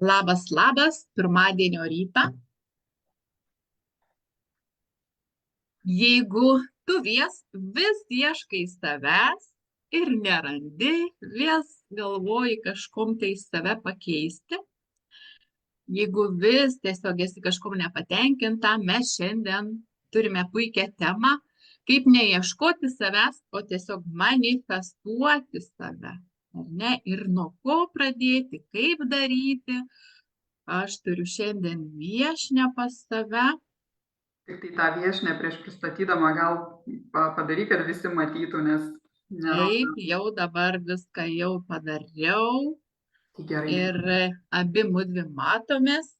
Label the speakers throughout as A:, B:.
A: Labas, labas, pirmadienio rytą. Jeigu tu vis ieškai savęs ir nerandi, vis galvoji kažkom tai save pakeisti, jeigu vis tiesiog esi kažkom nepatenkinta, mes šiandien turime puikią temą, kaip neieškoti savęs, o tiesiog manifestuoti save. Ar ne? Ir nuo ko pradėti, kaip daryti. Aš turiu šiandien viešnią pas save.
B: Tik tai tą viešnią prieš pristatydama gal padaryk, kad visi matytų, nes
A: Taip, jau dabar viską jau padariau.
B: tai gerai.
A: Ir abi mudvi matomės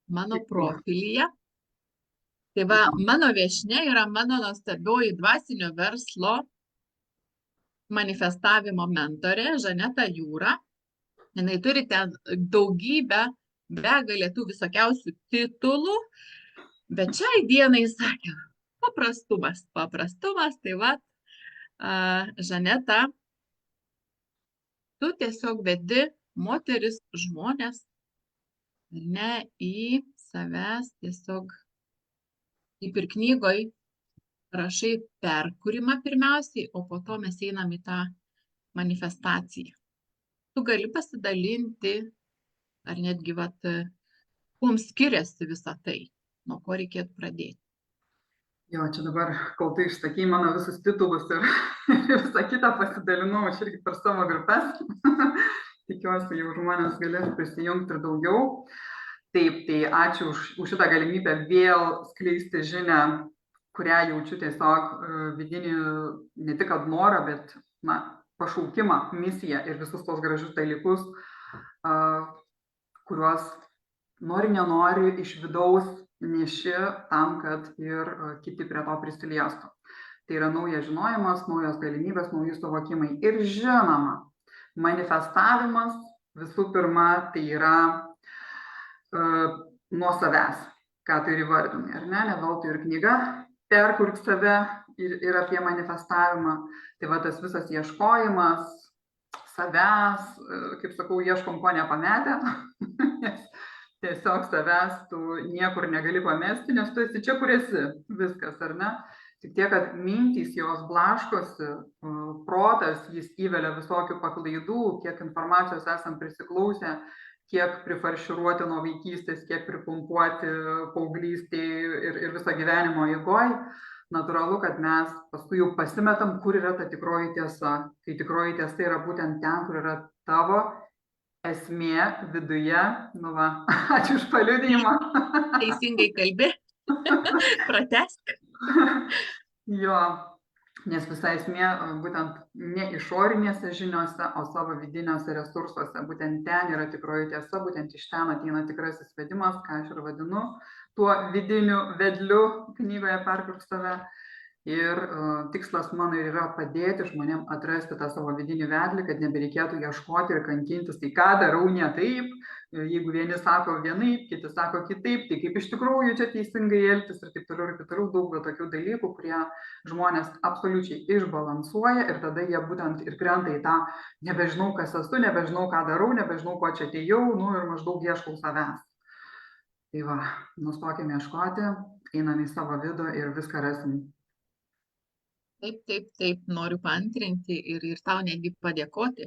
A: mano profilyje. Tai va, mano viešnia yra mano nuostabioji dvasinio verslo manifestavimo mentorė Žaneta Jūra. Jinai turi ten daugybę, begalę tų visokiausių titulų, bet šiai dienai sakė, paprastumas. Tai va, Žaneta, tu tiesiog vedi moteris, žmonės, ne į savęs tiesiog, kaip ir knygoj, rašai perkūrimą pirmiausiai, o po to mes einam į tą manifestaciją. Tu gali pasidalinti, ar netgi, kuom skiriasi visą tai, nuo ko reikėtų pradėti.
B: Jo, čia dabar, kol tu išsakei mano visus titulus ir visą kitą pasidalinau, aš irgi per savo grupes. Tikiuosi, jau žmonės galės prisijungti ir daugiau. Taip, tai ačiū už šitą galimybę vėl skleisti žinią, kurią jaučiu tiesiog vidinį, ne tik kad norą, bet pašaukimą, misiją ir visus tos gražius dalykus, kuriuos nori, nenori iš vidaus neši tam, kad ir kiti prie to prisiliestų. Tai yra naujas žinojimas, naujos galimybės, nauji suvokimai. Ir žinoma, manifestavimas visų pirma tai yra nuo savęs, ką tu ir įvardinai, ar ne? Ne veltui ir knyga Perkurk save ir apie manifestavimą. Tai va tas visas ieškojimas savęs, kaip sakau, ieškom ko nepametę, nes tiesiog savęs tu niekur negali pamesti, nes tu esi čia, kur esi, viskas, ar ne? Tik tiek, kad mintys jos blaškosi, protas jis įvelia visokių paklaidų, kiek informacijos esam prisiklausę, kiek prifarširuoti nuo vaikystės, kiek pripumpuoti paauglystėje ir viso gyvenimo eigoj. Natūralu, kad mes paskui jau pasimetam, kur yra ta tikroji tiesa. Tai tikroji tiesa yra būtent ten, kur yra tavo esmė viduje. Nu va, ačiū už paliudijimą.
A: Teisingai kalbi. Pratęsk.
B: Jo, nes visa esmė būtent ne išorinėse žiniuose, o savo vidiniuose resursuose. Būtent ten yra tikroji tiesa, būtent iš ten ateina tikrasis vedimas, ką aš ir vadinu tuo vidiniu vedliu knygoje Perkurk save. Ir tikslas mano yra padėti žmonėm atrasti tą savo vidinį vedlį, kad nebereikėtų ieškoti ir kankintis, tai ką darau ne taip, jeigu vieni sako vienaip, kiti sako kitaip, tai kaip iš tikrųjų čia teisingai elgtis ir taip toliau, daug tokių dalykų, kurie žmonės absoliučiai išbalansuoja ir tada jie būtent ir krenta į tą nebežinau, kas esu, nebežinau, ką darau, nebežinau, ko čia atėjau, ir maždaug ieškau savęs. Tai va, nustokime ieškoti, einame į savo vidų ir viską rasim.
A: Taip, noriu paantrinti ir tau netgi padėkoti,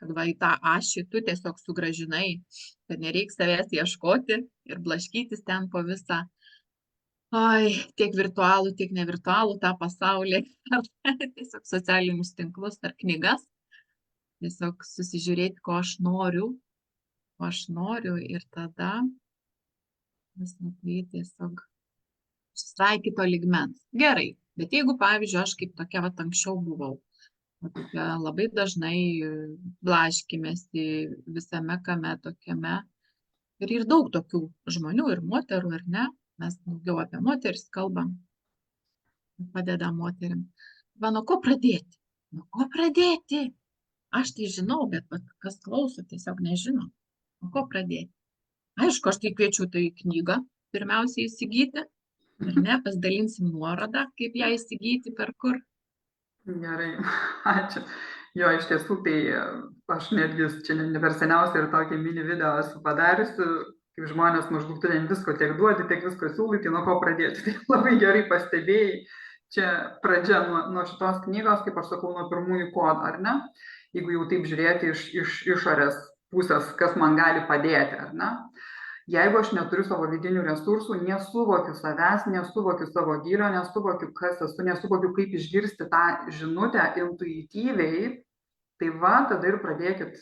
A: kad va į tą ašį tu tiesiog sugrąžinai, kad nereiks savęs ieškoti ir blaškytis ten po visą, tiek virtualų, tiek nevirtualų tą pasaulį, tiesiog socialinius tinklus ar knygas, tiesiog susižiūrėti, ko aš noriu ir tada visą tai tiesiog visai kito lygmens. Gerai. Bet jeigu, pavyzdžiui, aš kaip tokia anksčiau buvau, labai dažnai blaškimėsi visame kame tokiame, ir daug tokių žmonių ir moterų, ar ne, mes daugiau apie moteris kalbam, padedam moterim. Va, nuo ko pradėti? Aš tai žinau, bet kas klauso, tiesiog nežino. Nuo ko pradėti? Aišku, aš tai kviečiu tai knygą pirmiausiai įsigyti. Ar ne, pasidalinsim nuorodą, kaip ją įsigyti, per kur.
B: Gerai, ačiū. Jo, iš tiesų, tai aš netgi čia ne per seniausiai ir tokį mini video esu padariusi, kaip žmonės maždaug tu ten visko tiek duodi, tiek visko siūlai, tai nuo ko pradėti. Tai labai gerai pastebėjai, čia pradžia nuo šitos knygos, kaip aš sakau, nuo pirmųjų kodų, ar ne? Jeigu jau taip žiūrėti iš išorės pusės, kas man gali padėti, ar ne? Jeigu aš neturiu savo vidinių resursų, nesuvokiu savęs, nesuvokiu savo gylio, nesuvokiu, kas esu, nesuvokiu, kaip išgirsti tą žinutę intuityviai, tai va, tada ir pradėkit,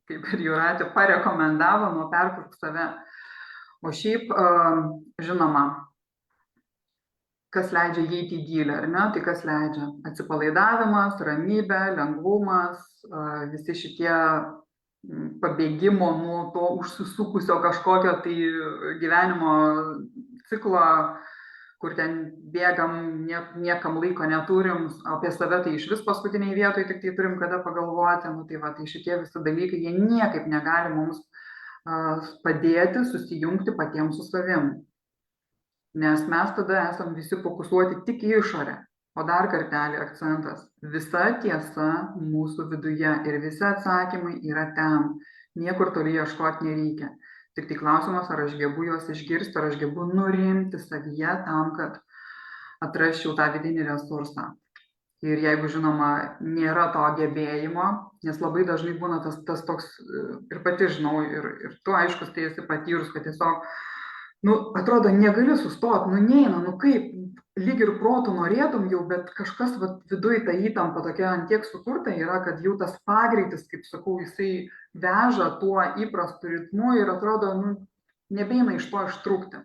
B: kaip ir Jūratė parekomendavo, nuo perkurk save. O šiaip, žinoma, kas leidžia įeiti į gylį, ar ne? Tai kas leidžia? Atsipalaidavimas, ramybė, lengvumas, visi šitie pabėgimo nuo to užsisukusio kažkokio tai gyvenimo ciklo, kur ten bėgam, niekam laiko neturim, apie save tai iš vis paskutiniai vietoj tik tai turim kada pagalvoti, nu tai va, tai šitie visi dalykai, jie niekaip negali mums padėti susijungti patiems su savim. Nes mes tada esam visi fokusuoti tik į išorę. O dar kartelį akcentas, visa tiesa mūsų viduje ir visi atsakymai yra ten, niekur toli ieškoti nereikia. Tik tai klausimas, ar aš gebu juos išgirsti, ar aš gebu nurimti savyje tam, kad atrasčiau tą vidinį resursą. Ir jeigu, žinoma, nėra to gebėjimo, nes labai dažnai būna tas toks, ir pati žinau, ir tu aiškus tai esi patyrus, kad tiesiog, atrodo, negali sustoti, neina, kaip, lyg ir protų norėtum jau, bet kažkas viduj ta įtampa tokia antiek sukurta yra, kad jau tas pagreitis, kaip sakau, jisai veža tuo įprastu ritmu ir atrodo, nebeina iš to ištrūkti.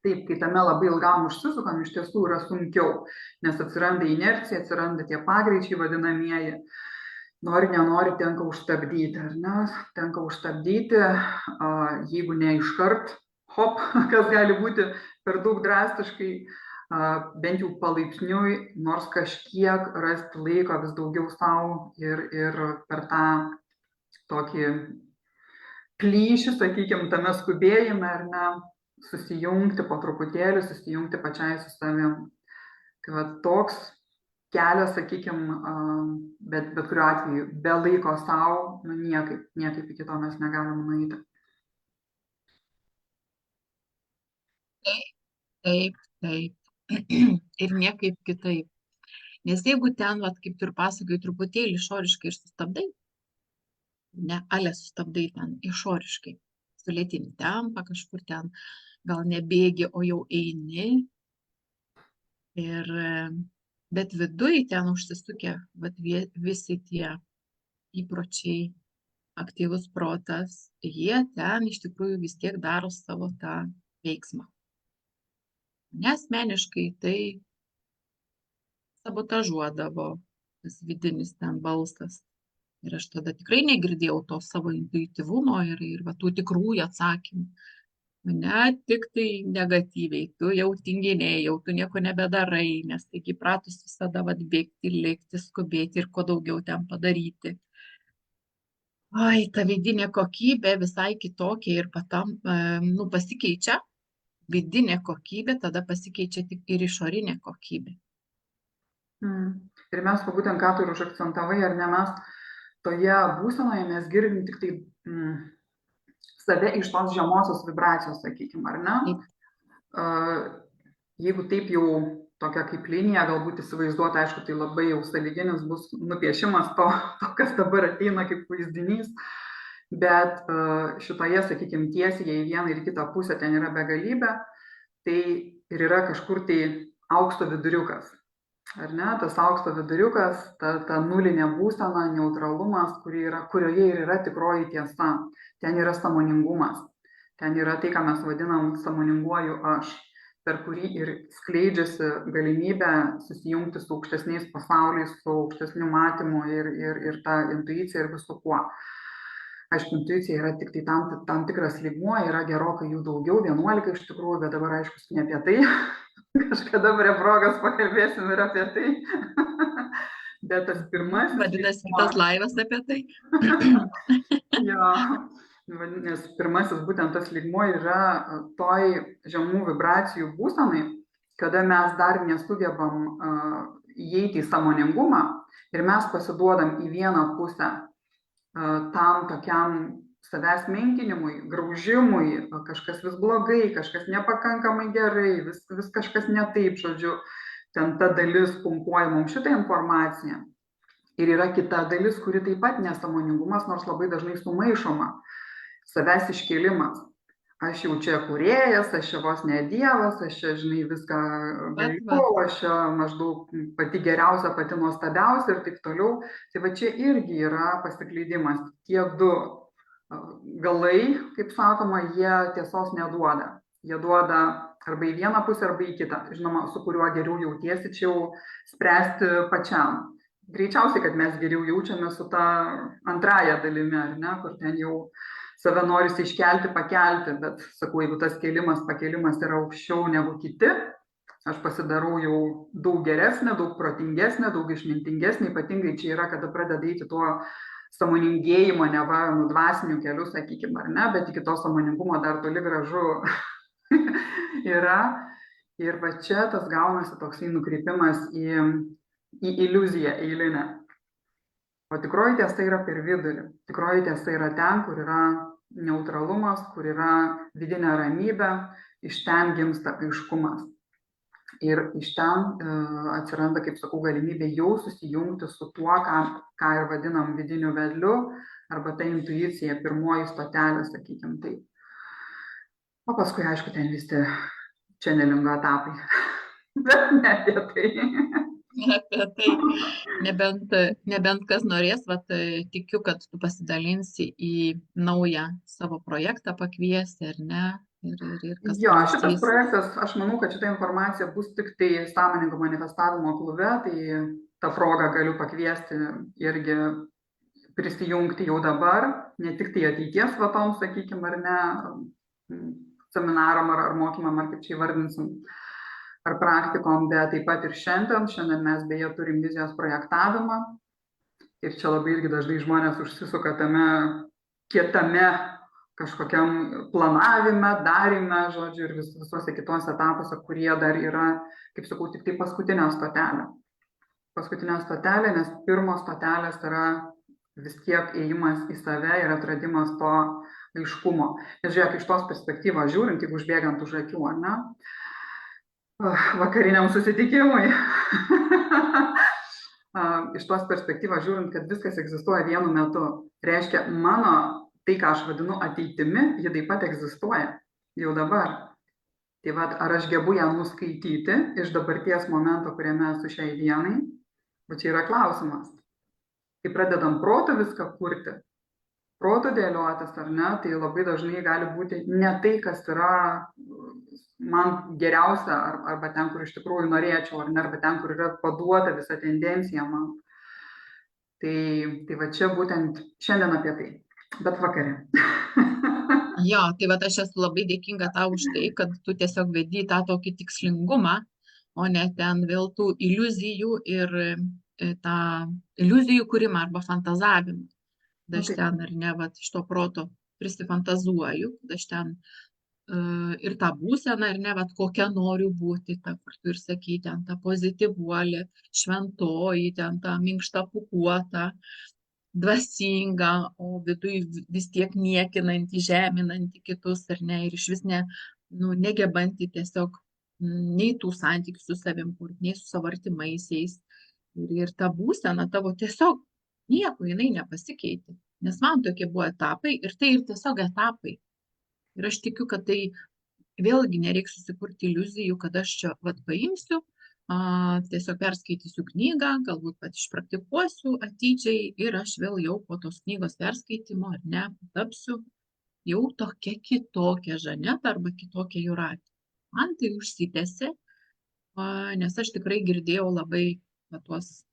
B: Taip, kai tame labai ilgam užsisukam, iš tiesų yra sunkiau, nes atsiranda inercija, atsiranda tie pagreičiai vadinamieji. Nori, nenori, tenka užstabdyti, ar ne? Tenka užstabdyti, jeigu ne iškart, hop, kas gali būti per daug drastiškai, bent jau palaipsniui, nors kažkiek rasti laiko vis daugiau savo ir per tą tokį plyšį, sakykime, tame skubėjime, ar ne, susijungti po truputėlį, susijungti pačiai su savim. Tai va toks kelias, sakykime, bet kuriuo atveju, be laiko savo, niekaip iki to mes negalim nueiti.
A: Taip. Ir niekaip kitaip. Nes jeigu ten, kaip tu ir pasakai, truputėlį išoriškai ir sustabdai, sustabdai ten išoriškai, sulėtini tempą kažkur ten, gal nebėgi, o jau eini. Bet viduj ten užsisukę visi tie įpročiai, aktyvus protas, jie ten iš tikrųjų vis tiek daro savo tą veiksmą. Nesmeniškai tai sabotažuodavo tas vidinis ten balsas. Ir aš tada tikrai negirdėjau to savo intuityvumo ir tų tikrųjų atsakymų. Ne tik tai negatyviai, tu jau tinginėjai, jau tu nieko nebedarai, nes taigi pratus visada bėgti, lėkti, skubėti ir kuo daugiau ten padaryti. Ta vidinė kokybė visai kitokia ir pasikeičia. Vidinė kokybė, tada pasikeičia tik ir išorinė kokybė.
B: Ir mes, būtent ką tu ir užakcentavai, ar ne, mes toje būsenoje mes girdim tik tai save iš tos žemosios vibracijos, sakykime, ar ne? Jeigu taip jau tokia kaip linija, galbūt įsivaizduoti, aišku, tai labai jau sąlyginis bus nupiešimas to, kas dabar ateina kaip vaizdinys. Bet šitoje, sakykime, tiesiai į vieną ir kitą pusę ten yra begalybė, tai ir yra kažkur tai aukso viduriukas. Ar ne? Tas aukso viduriukas, ta nulinė būsena, neutralumas, kurioje ir yra tikroji tiesa. Ten yra sąmoningumas. Ten yra tai, ką mes vadinam sąmoninguoju aš, per kurį ir skleidžiasi galimybė susijungti su aukštesniais pasauliais, su aukštesniu matymu ir ta intuicija ir visu kuo. Aišku, intuicija yra tik tai tam tikras lygmuo, yra gerokai jų daugiau, 11 iš tikrųjų, bet dabar aišku, ne apie tai. Kažkada prie progos pakalbėsim ir apie tai. Bet tas pirmasis...
A: Vadinasi, tas laivas apie tai.
B: Jo, nes pirmasis būtent tas lygmuo yra toj žemų vibracijų būsenai, kada mes dar nesugebam įeiti į sąmoningumą ir mes pasiduodam į vieną pusę tam tokiam savęs menkinimui, graužimui, kažkas vis blogai, kažkas nepakankamai gerai, vis kažkas ne taip, žodžiu, ten ta dalis pumpuoja mums šitą informaciją. Ir yra kita dalis, kuri taip pat nesąmoningumas, nors labai dažnai sumaišoma. Savęs iškėlimas. Aš jau čia kūrėjas, aš čia vos ne dievas, aš čia, žinai, viską galiu, aš čia maždaug pati geriausia, pati nuostabiausia ir taip toliau. Tai va čia irgi yra pasiklydimas. Tie du galai, kaip sakoma, jie tiesos neduoda. Jie duoda arba į vieną pusę, arba į kitą. Žinoma, su kuriuo geriau jautiesi, čia jau spręsti pačiam. Greičiausiai, kad mes geriau jaučiame su ta antraja dalimi, ar ne, kur ten jau save norisi iškelti, pakelti, bet sakau, jeigu tas pakėlimas yra aukščiau negu kiti, aš pasidarau jau daug geresnė, daug protingesnė, daug išmintingesnė, ypatingai čia yra, kada pradeda eiti tuo sąmoningėjimo, neva dvasiniu keliu, sakykime, ar ne, bet iki to sąmoningumo dar toli gražu yra. Ir va čia tas gaunasi toksai nukreipimas į iliuziją eilinę. O tikroji tiesa yra per vidurį. Tikroji tiesa yra ten, kur yra neutralumas, kur yra vidinė ramybė, iš ten gimsta aiškumas. Ir iš ten atsiranda, kaip sakau, galimybė jau susijungti su tuo, ką ir vadinam vidiniu vedliu, arba ta intuicija, pirmoji stotelė, sakykim taip. O paskui, aišku, ten visi čenelingo etapai. Bet ne apie tai.
A: Apie tai, nebent kas norės, tikiu, kad tu pasidalinsi į naują savo projektą, pakviesi, ar ne?
B: Jo, šitas projektas, aš manau, kad šita informacija bus tik tai sąmoningo manifestavimo klube, tai tą progą galiu pakviesti irgi prisijungti jau dabar, ne tik tai ateities vatom, sakykime, ar ne, seminaram ar mokymam, ar kaip čia įvardinsim, ar praktikom, bet taip pat ir šiandien mes beje turim vizijos projektavimą ir čia labai irgi dažnai žmonės užsisuka tame kietame kažkokiam planavime, darime, žodžiu, ir visuose kituose etapuose, kurie dar yra, kaip sakau, tik tai paskutinė stotelė. Paskutinė stotelė, nes pirmos stotelės yra vis tiek ėjimas į save ir atradimas to aiškumo. Nes žiūrėk, iš tos perspektyvos žiūrint, jeigu užbėgant už akių, ar ne, vakariniam susitikimui, iš tos perspektyvos žiūrint, kad viskas egzistuoja vienu metu, reiškia mano tai, ką aš vadinu ateitimi, ji taip pat egzistuoja jau dabar. Tai vad, ar aš gebu ją nuskaityti iš dabarties momento, kuriame esu šiai dienai, o čia yra klausimas. Kai pradedam protu viską kurti, protu dėliotis, ar ne, tai labai dažnai gali būti ne tai, kas yra man geriausia, arba ten, kur iš tikrųjų norėčiau, ar ne, arba ten, kur yra paduota visa tendencija man. Tai va čia būtent šiandien apie tai. Bet vakare.
A: Jo, tai aš esu labai dėkinga tau už tai, kad tu tiesiog vedi tą tokį tikslingumą, o ne ten vėl tų iliuzijų ir tą iliuzijų kūrimą arba fantazavimą. Aš ten, ar ne, iš to proto prisifantazuoju, aš ten ir tą būseną, ar ne, kokia noriu būti, ta, kur tu ir sakai, ten ta pozityvuolė, šventoji, ten ta minkšta pūkuota, dvasinga, o viduj vis tiek niekinanti, žeminanti kitus, ar ne, ir iš vis negebanti tiesiog nei tų santykių su savim kurti, nei su savo artimaisiais. Ir ta būsena tavo tiesiog nieko, jinai nepasikeitė. Nes man tokie buvo etapai ir tai ir tiesiog etapai. Ir aš tikiu, kad tai vėlgi nereiks susikurti iliuzijų, kad aš čia paimsiu, tiesiog perskaitysiu knygą, galbūt išpraktikuosiu atidžiai ir aš vėl jau po tos knygos perskaitymo, ar ne, tapsiu jau tokia kitokia Žaneta arba kitokia Jūratė. Man tai užsitęsė, nes aš tikrai girdėjau labai tuos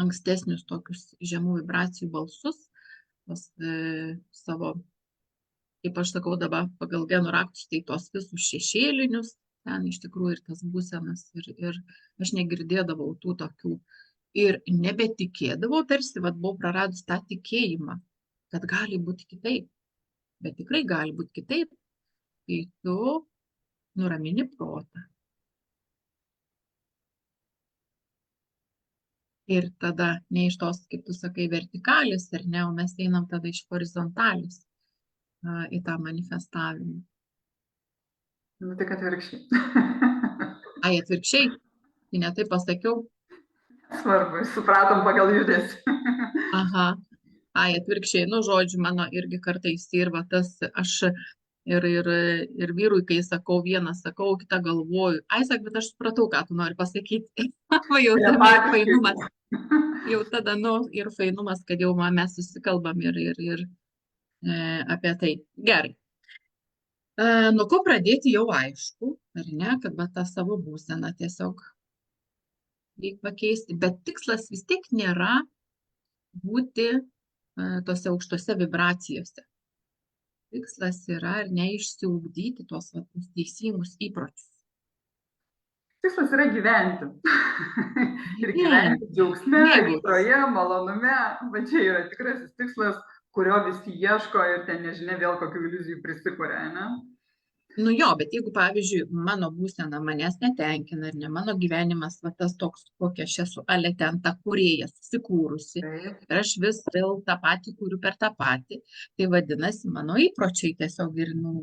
A: ankstesnius tokius žemų vibracijų balsus, savo, kaip aš sakau dabar pagal genų raktus, tai tos visus šešėlinius, ten iš tikrųjų ir tas būsenas, ir aš negirdėdavau tų tokių ir nebetikėdavau, tarsi buvau praradus tą tikėjimą, kad gali būti kitaip, bet tikrai gali būti kitaip, kai tu nuramini protą. Ir tada ne iš tos, kaip tu sakai, vertikalės, ar ne, o mes einam tada iš horizontalės į tą manifestavimą.
B: Nu, tik atvirkščiai.
A: Ai, atvirkščiai, tai ne taip pasakiau.
B: Svarbu, supratom pagal judesį.
A: Aha, ai, atvirkščiai, nu, žodžiu, mano irgi kartais ir va tas, aš ir vyrui, kai sakau vieną, sakau, kitą galvoju. Ai, sak, bet aš supratau, ką tu nori pasakyti. Va, jau tame ir fainumas. Jau tada, nu, ir fainumas, kad jau mes susikalbam ir apie tai. Gerai. Nuo ko pradėti jau aišku, ar ne, kad va tą savo būseną tiesiog reikia pakeisti, bet tikslas vis tiek nėra būti tose aukštose vibracijose. Tikslas yra ar ne išsiugdyti tuos teisingus įpročius.
B: Tikslas yra gyventi. Ir gyventi džiaugsme, aistroje, malonume. Va čia yra tikrasis tikslas, kurio visi ieško ir ten nežinia vėl kokių iliuzijų prisikuria, ne?
A: Nu jo, bet jeigu, pavyzdžiui, mano būsena manęs netenkina, ar ne, mano gyvenimas va tas toks, kokia aš esu, ale ten ta kūrėja susikūrusi, ir aš vis vėl tą patį kuriu per tą patį, tai vadinasi, mano įpročiai tiesiog ir, nu,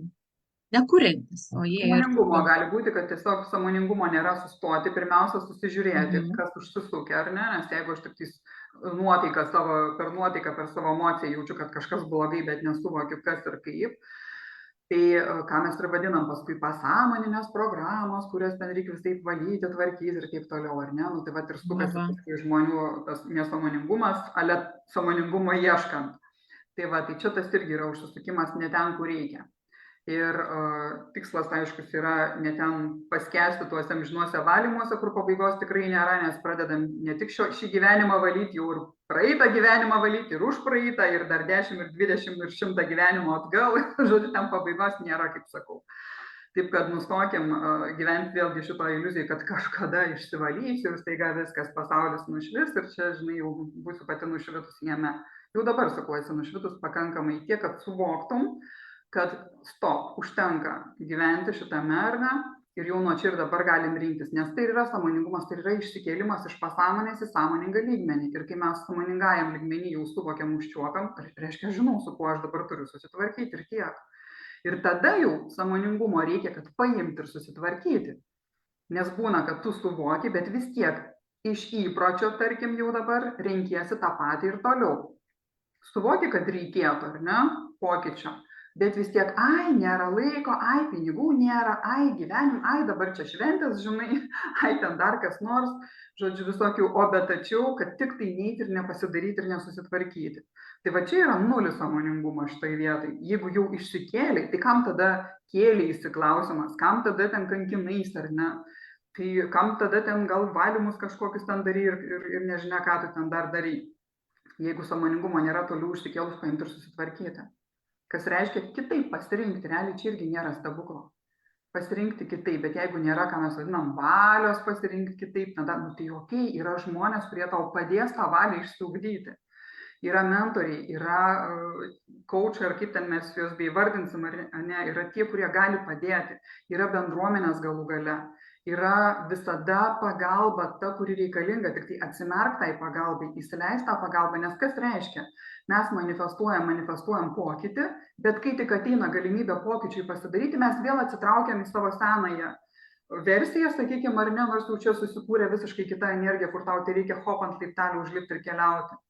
A: nekuriantis, o jie ir...
B: Sąmoningumo gali būti, kad tiesiog sąmoningumo nėra sustoti, pirmiausia susižiūrėti, kas užsisukia, ar ne, nes jeigu aš tik per nuotaiką, per savo emociją jaučiu, kad kažkas blogai, bet nesuvokiu, kas ir kaip, tai ką mes ir vadinam paskui pasąmoninės programos, kurias ten reikia visaip valyti, tvarkyti ir taip toliau, ar ne? Nu, tai va ir sukasi žmonių tas nesąmoningumas, ale sąmoningumo ieškant. Tai va, tai čia tas irgi yra užsisukimas ne ten, kur reikia. Ir tikslas, aišku, yra ne ten paskęsti tuose amžinuose valymuose, kur pabaigos tikrai nėra, nes pradedam ne tik šį gyvenimą valyti, jau ir praeitą gyvenimą valyti, ir už praeitą, ir dar 10, ir 20, ir 100 gyvenimo atgal. Žodžiu, ten pabaigos nėra, kaip sakau. Taip, kad nustokim gyventi vėlgi šito iliuzijai, kad kažkada išsivalysiu ir staiga viskas pasaulis nušvis ir čia, žinai, jau būsiu pati nušvitus jame. Jau dabar sakau, esi nušvitus pakankamai tiek, kad suvoktum, kad stop, užtenka gyventi šitame ar ne, ir jau nuo čia ir dabar galim rinktis, nes tai yra sąmoningumas, tai yra išsikėlimas iš pasąmonės į sąmoningą lygmenį. Ir kai mes sąmoningajam lygmenį jau suvokiam, užčiuopiam, reiškia, žinau, su kuo aš dabar turiu susitvarkyti ir tiek. Ir tada jau sąmoningumo reikia, kad paimti ir susitvarkyti. Nes būna, kad tu suvoki, bet vis tiek iš įpročio, tarkim, jau dabar renkiesi tą patį ir toliau. Suvoki, kad reikėtų, ar ne, pokyčio. Bet vis tiek, ai, nėra laiko, ai, pinigų nėra, ai, gyvenim, ai, dabar čia šventės, žinai, ai, ten dar kas nors, žodžiu, visokių, o bet tačiau, kad tik tai neiti ir nepasidaryti ir nesusitvarkyti. Tai va čia yra nulis sąmoningumo šitai vietai. Jeigu jau išsikėlė, tai kam tada kėlė įsiklausimas, kam tada ten kankinais, ar ne? Tai kam tada ten gal valymus kažkokius ten darai ir nežinia, ką tu ten dar darai. Jeigu sąmoningumo nėra, toliau išsikėlus paimti ir susitvarkyti. Kas reiškia kitaip pasirinkti, realiai čia irgi nėra stebuklo. Pasirinkti kitaip, bet jeigu nėra, ką mes vadinam, valios pasirinkti kitaip, tada, nu tai okei, yra žmonės, kurie tau padės tą valią išsiugdyti. Yra mentoriai, yra coachai, ar kaip ten mes juos beivardinsim, ar ne, yra tie, kurie gali padėti, yra bendruomenės galų gale, yra visada pagalba ta, kuri reikalinga, tik tai atsimerk tai pagalbai, įsileist tą pagalbą, nes kas reiškia? Mes manifestuojam pokytį, bet kai tik ateina galimybė pokyčiui pasidaryti, mes vėl atsitraukiam į savo senąją versiją, sakykime, ar ne, nors jau čia susikūrė visiškai kita energija, kur tau tai reikia hop ant laiptelio užlipti ir keliauti.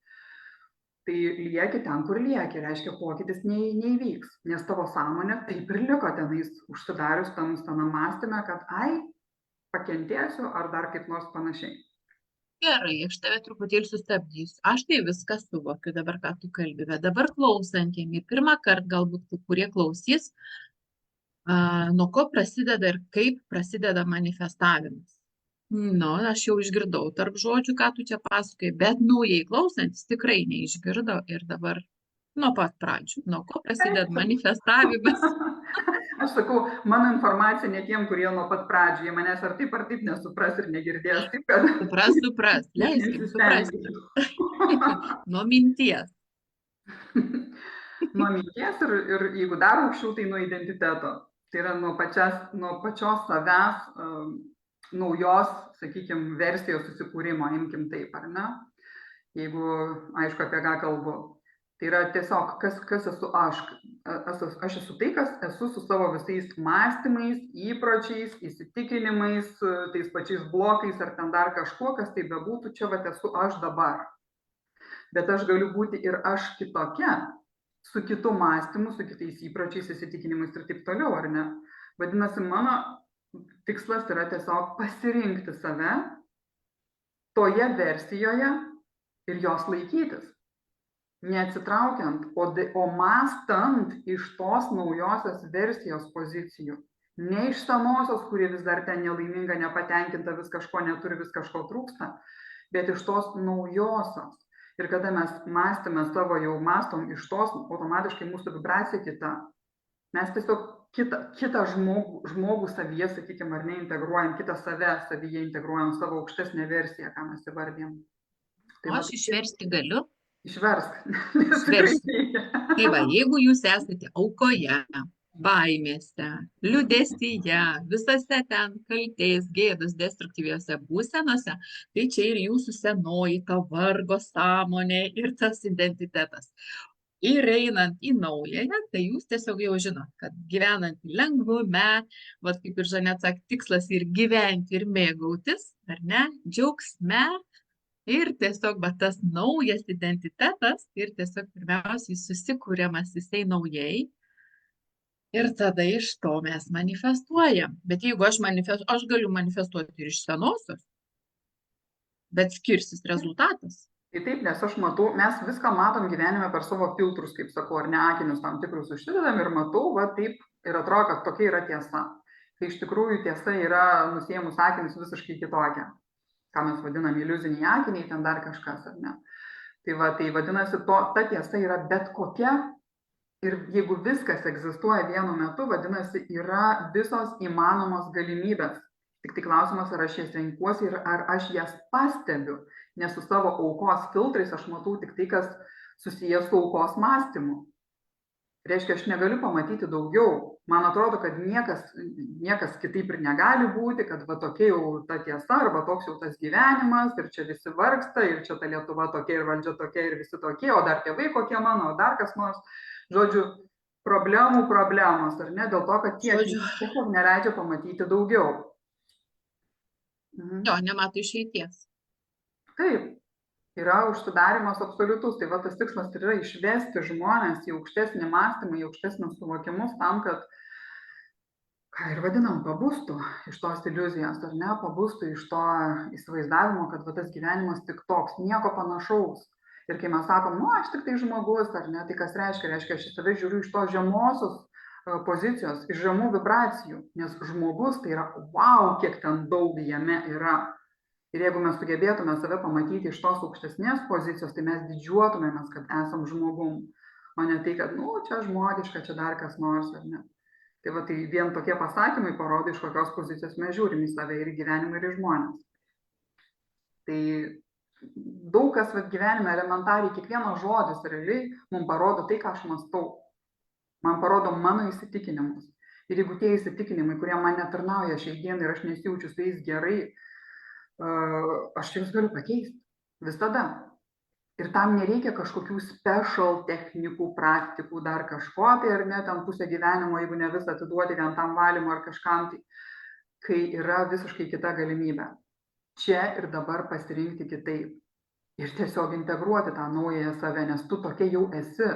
B: Tai lieki ten, kur lieki, reiškia, pokytis neįvyks, nes tavo sąmonė taip ir liko tenais užsidarius tam mąstyme, kad ai, pakentėsiu ar dar kaip nors panašiai.
A: Gerai, aš tave truputėlį sustabdysiu. Aš tai viską suvokiu dabar, ką tu kalbi, bet dabar klausantiem ir pirmą kartą galbūt, kurie klausys, nuo ko prasideda ir kaip prasideda manifestavimas. Nu, aš jau išgirdau tarp žodžių, ką tu čia pasakai, bet naujai klausantis tikrai neišgirdo ir dabar nuo pat pradžių, nuo ko prasideda manifestavimas.
B: Aš sakau, mano informacija ne tiem, kurie nuo pat pradžių, jie manęs ar taip nesupras ir negirdės. Taip, kad...
A: Supras, leiskim suprasti. Nuo minties.
B: Nuo minties ir jeigu dar aukščiau, tai nuo identiteto. Tai yra nuo pačios savęs naujos, sakykime, versijos susikūrimo, imkim taip, ar ne? Jeigu aišku, apie ką kalbu. Tai yra tiesiog, kas esu aš. Aš esu tai, kas esu su savo visais mąstymais, įpročiais, įsitikinimais, tais pačiais blokais ar ten dar kažkuo, kas tai bebūtų, čia vat esu aš dabar. Bet aš galiu būti ir aš kitokia, su kitu mąstymu, su kitais įpročiais, įsitikinimais ir taip toliau, ar ne? Vadinasi, mano tikslas yra tiesiog pasirinkti save toje versijoje ir jos laikytis. Neatsitraukiant, o mąstant iš tos naujosios versijos pozicijų. Ne iš senosios, kuri vis dar ten nelaiminga, nepatenkinta, vis kažko neturi, vis kažko trūksta, bet iš tos naujosios. Ir kada mes mąstėme savo, jau mąstom iš tos, automatiškai mūsų vibracija kita. Mes tiesiog kitą žmogų savyje, sakykime, ar neintegruojam, kitą save savyje integruojam, savo aukštesnę versiją, ką mes įvardėm.
A: O aš išversti galiu?
B: Išversk.
A: Tai va, jeigu jūs esate aukoje, baimėse, liūdesyje, visose ten kaltės, gėdos, destruktyviose būsenose, tai čia ir jūsų senoji ta vargo sąmonė ir tas identitetas. Ir einant į naująją, tai jūs tiesiog jau žinot, kad gyvenant lengvume, vat kaip ir Žanet sakė, tikslas ir gyventi ir mėgautis, ar ne, džiaugsme. Ir tiesiog tas naujas identitetas ir tiesiog pirmiausiai susikūriamas jisai naujai. Ir tada iš to mes manifestuojam. Bet jeigu aš galiu manifestuoti ir iš senosios, bet skirsis rezultatas.
B: Tai taip, nes aš matau, mes viską matom gyvenime per savo filtrus, kaip sakau, ar ne, akinius tam tikrus užsidedam ir matau, va taip ir atrodo, kad tokia yra tiesa. Kai iš tikrųjų tiesa yra nusiėmus akinius visiškai kitokia. Ką mes vadinam iliuziniai akiniai, ten dar kažkas, ar ne. Tai vadinasi, ta tiesa yra bet kokia ir jeigu viskas egzistuoja vienu metu, vadinasi, yra visos įmanomos galimybės. Tik tai klausimas, ar aš jas renkuosi ir ar aš jas pastebiu, nes su savo aukos filtrais aš matau tik tai, kas susijęs su aukos mąstymu. Reiškia, aš negaliu pamatyti daugiau. Man atrodo, kad niekas kitaip ir negali būti, kad va tokia jau ta tiesa, arba toks jau tas gyvenimas, ir čia visi vargsta, ir čia ta Lietuva tokia, ir valdžia tokia, ir visi tokie, o dar tėvai kokie mano, o dar kas nors. Žodžiu, problemos, ar ne? Dėl to, kad tiesiog neleidžia pamatyti daugiau.
A: Jo, nemato išeities.
B: Taip. Yra užsidarimas absoliutus, tai va tas tikslas yra išvesti žmonės į aukštesnį mąstymą, į aukštesnius suvokimus tam, kad, ką ir vadinam, pabūstų iš tos iliuzijos, ar ne, pabūstų iš to įsivaizdavimo, kad va tas gyvenimas tik toks, nieko panašaus. Ir kai mes sakom, nu, aš tik tai žmogus, ar ne, tai kas reiškia? Reiškia, aš į save žiūriu iš tos žemosios pozicijos, iš žemų vibracijų, nes žmogus tai yra, wow, kiek ten daug jame yra. Ir jeigu mes sugebėtume save pamatyti iš tos aukštesnės pozicijos, tai mes didžiuotumėmės, kad esam žmogum, o ne tai, kad, nu, čia žmogiška, čia dar kas nors, ar ne. Tai va, tai vien tokie pasakymai parodo, iš kokios pozicijos mes žiūrim į save ir į gyvenimą, ir į žmonės. Tai daug kas va, gyvenime elementariai, kiekvienas žodis realiai mums parodo tai, ką aš mąstau. Man parodo mano įsitikinimus. Ir jeigu tie įsitikinimai, kurie man netarnauja šiai dienai ir aš nesijaučiu su jais gerai, aš juos galiu pakeisti visada. Ir tam nereikia kažkokių special technikų, praktikų, dar kažko, tai ar ne, ten pusę gyvenimo, jeigu ne visą atiduoti vien tam valymui ar kažkam, tai kai yra visiškai kita galimybė. Čia ir dabar pasirinkti kitaip. Ir tiesiog integruoti tą naująją save, nes tu tokia jau esi.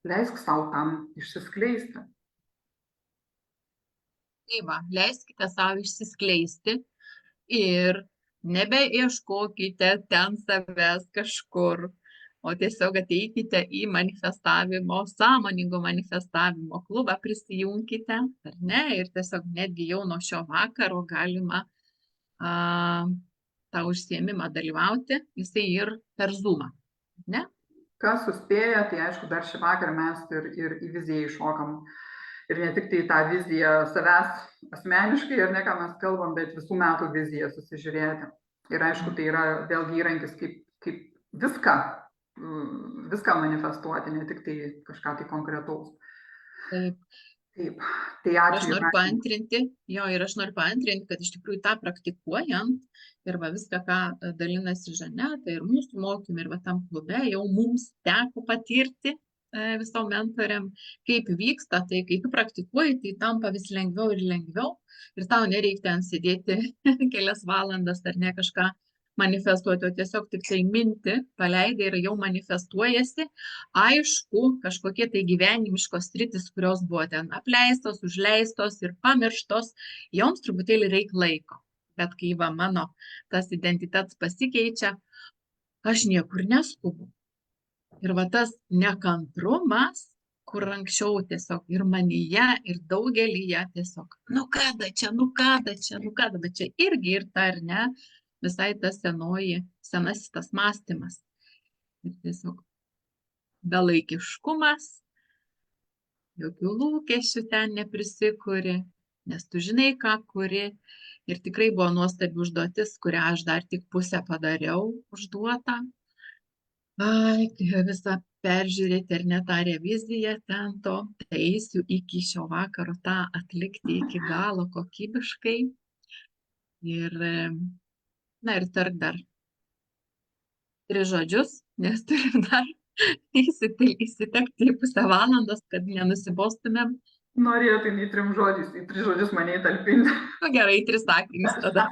B: Leisk savo tam išsiskleisti.
A: Tai va, leiskite savo išsiskleisti. Ir nebeieškokite ten savęs kažkur, o tiesiog ateikite į manifestavimo, sąmoningo manifestavimo klubą, prisijunkite, ar ne, ir tiesiog netgi jau nuo šio vakaro galima tą užsiėmimą dalyvauti, jisai ir per Zoomą, ne?
B: Kas suspėja, tai aišku, dar šį vakarą mes ir į viziją iššokam. Ir ne tik tai tą viziją savęs asmeniškai, ir ne ką mes kalbam, bet visų metų viziją susižiūrėti. Ir aišku, tai yra vėlgi įrankis kaip viską manifestuoti, ne tik tai kažką tai konkretaus.
A: Taip.
B: Taip, tai
A: Ir aš
B: ačiū
A: noriu
B: Jūratė.
A: paantrinti, ir aš noriu paantrinti, kad iš tikrųjų tą praktikuojant ir va viską, ką dalinasi Žaneta ir mūsų mokymai, ir va tam klube jau mums teko patirti visom mentoriam, kaip vyksta, tai kai tu praktikuoji, tai tampa vis lengviau ir lengviau ir tau nereikia ten sėdėti kelias valandas ar ne kažką manifestuoti, o tiesiog tik tai mintį paleidai ir jau manifestuojasi. Aišku, kažkokie tai gyvenimiškos sritis, kurios buvo ten apleistos, užleistos ir pamirštos, joms truputėlį reikia laiko. Bet kai va mano tas identitetas pasikeičia, aš niekur neskubu. Ir va tas nekantrumas, kur anksčiau tiesiog ir manyje, ir daugelyje tiesiog, nu kada čia, nu kada čia, nu kada, bet čia irgi ir ta ar ne, visai tas senasis tas mąstymas. Ir tiesiog belaikiškumas, jokių lūkesčių ten neprisikuri, nes tu žinai, ką kuri. Ir tikrai buvo nuostabi užduotis, kurią aš dar tik pusę padariau užduotą. Ai, visą peržiūrėti ar ne tą reviziją ten to, tai eisiu iki šio vakaro tą atlikti iki galo kokybiškai. Ir, na ir tark dar 3 žodžius, nes turim dar įsitekti į pusę valandos, kad nenusibostumėm.
B: Norėtum į 3 žodžius, į 3 žodžius mane įtalpinti.
A: Nu gerai, 3 sakinius tada.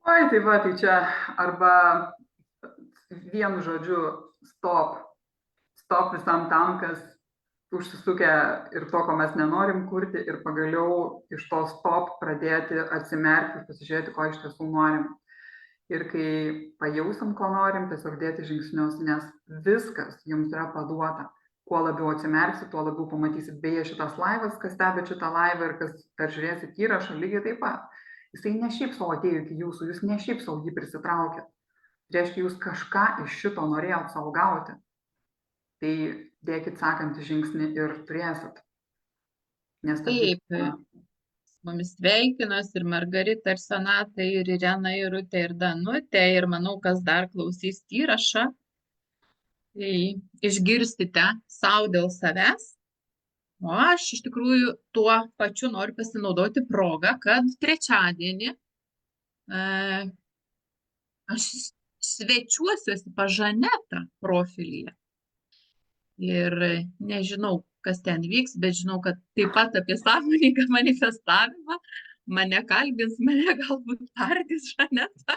B: Oi, tai va, tai čia arba vienu žodžiu stop. Stop visam tam, kas užsisukę ir to, ko mes nenorim kurti, ir pagaliau iš to stop pradėti atsimerkti ir pasižiūrėti, ko iš tiesų norim. Ir kai pajausim, ko norim, tiesiog dėti žingsnius, nes viskas jums yra paduota. Kuo labiau atsimerksit, tuo labiau pamatysit. Beje, šitas laivas, kas stebi šitą laivą ir kas peržiūrėsit įrašą, lygiai taip pat. Jisai ne šiaip savo atėjo iki jūsų, jūs ne šiaip savo jį prisitraukėt. Reiškia, jūs kažką iš šito norėjot savo gauti. Tai dėkit sakantį žingsnį ir turėsit.
A: Taip, su mumis sveikinos ir Margarita, ir Sonata, ir Irena, ir Rūtė, ir Danutė, ir manau, kas dar klausys įrašą, tai išgirsite savo dėl savęs. O aš iš tikrųjų tuo pačiu noriu pasinaudoti progą, kad trečiadienį aš svečiuosiuosi pas Žanetą profilyje. Ir nežinau, kas ten vyks, bet žinau, kad taip pat apie sąmoningą manifestavimą mane kalbins, mane galbūt tardys Žaneta,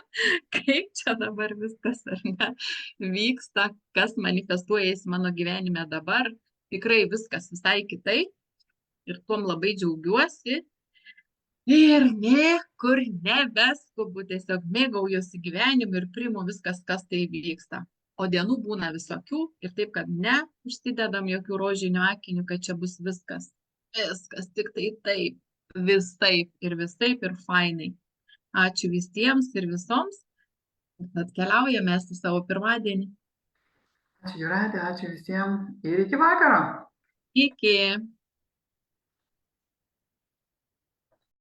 A: kaip čia dabar viskas ar ne vyksta, kas manifestuojasi mano gyvenime dabar. Tikrai viskas visai kitaip ir tuom labai džiaugiuosi. Ir niekur nebeskubu, tiesiog mėgaujuosi gyvenimu ir priimu viskas, kas tai vyksta. O dienų būna visokių ir taip, kad neužsidedam jokių rožinių akinių, kad čia bus viskas. Viskas tik tai taip, visaip ir fainai. Ačiū visiems ir visoms. Tad keliaujame į savo pirmadienį.
B: Ačiū Jūratė, ačiū visiems ir iki vakaro.
A: Iki.